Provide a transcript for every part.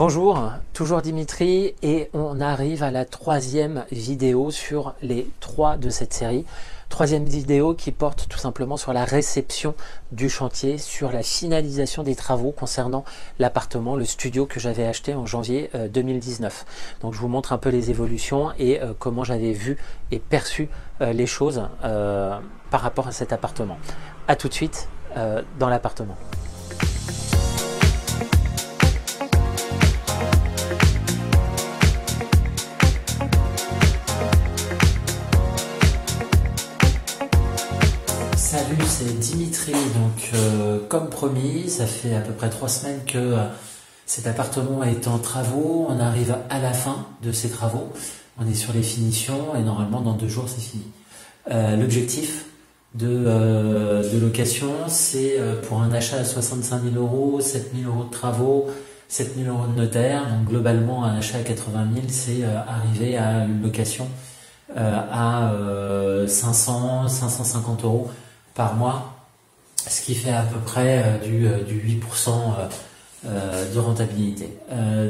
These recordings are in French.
Bonjour, toujours Dimitri et on arrive à la troisième vidéo sur les 3 de cette série. Troisième vidéo qui porte tout simplement sur la réception du chantier, sur la finalisation des travaux concernant l'appartement, le studio que j'avais acheté en janvier 2019. Donc je vous montre un peu les évolutions et comment j'avais vu et perçu les choses par rapport à cet appartement. A tout de suite dans l'appartement. Salut, c'est Dimitri. Donc, comme promis, ça fait à peu près 3 semaines que cet appartement est en travaux. On arrive à la fin de ces travaux. On est sur les finitions et normalement dans 2 jours c'est fini. L'objectif de location, c'est pour un achat à 65 000 €, 7 000 € de travaux, 7 000 € de notaire. Donc globalement, un achat à 80 000, c'est arriver à une location à 500, 550 € par mois, ce qui fait à peu près du 8% de rentabilité.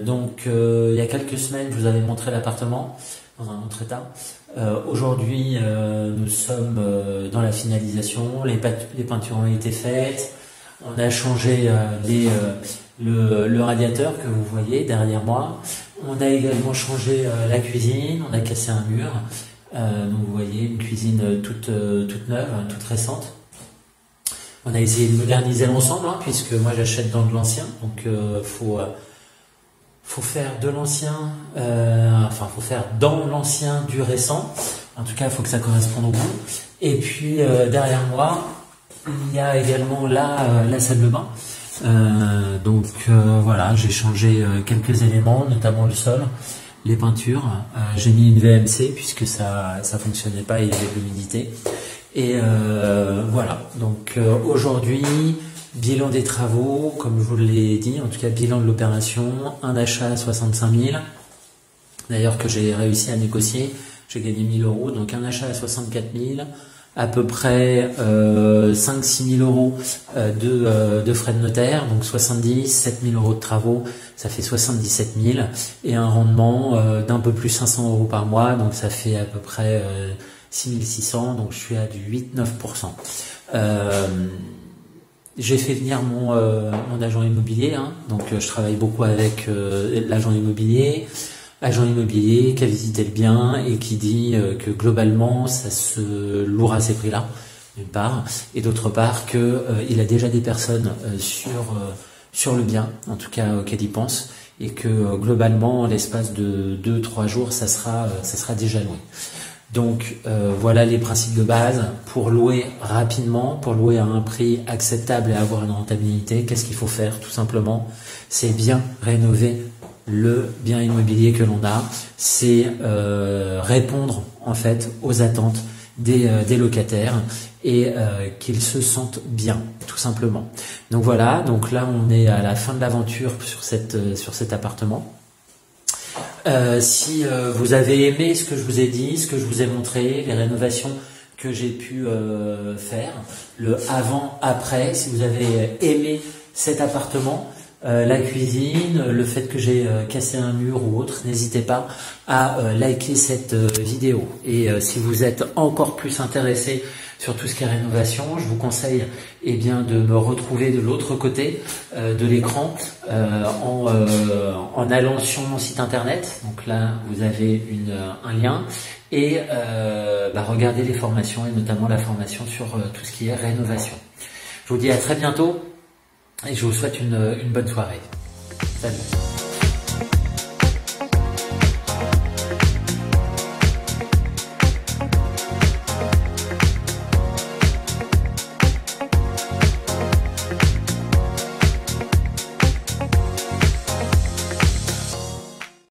Donc il y a quelques semaines, je vous avais montré l'appartement dans un autre état. Aujourd'hui, nous sommes dans la finalisation, les peintures ont été faites, on a changé le radiateur que vous voyez derrière moi, on a également changé la cuisine, on a cassé un mur. Donc vous voyez une cuisine toute neuve, toute récente. On a essayé de moderniser l'ensemble, puisque moi j'achète dans de l'ancien, donc faut faire de l'ancien, faut faire dans l'ancien du récent. En tout cas, il faut que ça corresponde au goût. Et puis derrière moi, il y a également la salle de bain. Voilà, j'ai changé quelques éléments, notamment le sol. Les peintures, j'ai mis une VMC puisque ça fonctionnait pas, il y avait de l'humidité. Et voilà, donc aujourd'hui, bilan des travaux, comme je vous l'ai dit, en tout cas bilan de l'opération, un achat à 65 000, d'ailleurs que j'ai réussi à négocier, j'ai gagné 1 000 €, donc un achat à 64 000, à peu près 5-6 000 € de frais de notaire, donc 70, 7 000 € de travaux, ça fait 77 000, et un rendement d'un peu plus 500 € par mois, donc ça fait à peu près 6 600, donc je suis à du 8-9%. J'ai fait venir mon agent immobilier, donc je travaille beaucoup avec l'agent immobilier qui a visité le bien et qui dit que globalement ça se louera à ces prix-là, d'une part, et d'autre part que il a déjà des personnes sur le bien, en tout cas auxquelles il pense, et que globalement, en l'espace de 2-3 jours, ça sera déjà loué. Donc voilà les principes de base pour louer rapidement, pour louer à un prix acceptable et avoir une rentabilité. Qu'est-ce qu'il faut faire? Tout simplement, c'est bien rénover le bien immobilier que l'on a, c'est répondre en fait aux attentes des locataires et qu'ils se sentent bien, tout simplement. Donc voilà, donc là on est à la fin de l'aventure sur cet appartement. Si vous avez aimé ce que je vous ai dit, ce que je vous ai montré, les rénovations que j'ai pu faire, le avant-après, si vous avez aimé cet appartement, la cuisine, le fait que j'ai cassé un mur ou autre, n'hésitez pas à liker cette vidéo. Et si vous êtes encore plus intéressé sur tout ce qui est rénovation, je vous conseille de me retrouver de l'autre côté de l'écran en allant sur mon site internet. Donc là, vous avez un lien et regardez les formations et notamment la formation sur tout ce qui est rénovation. Je vous dis à très bientôt et je vous souhaite une bonne soirée. Salut.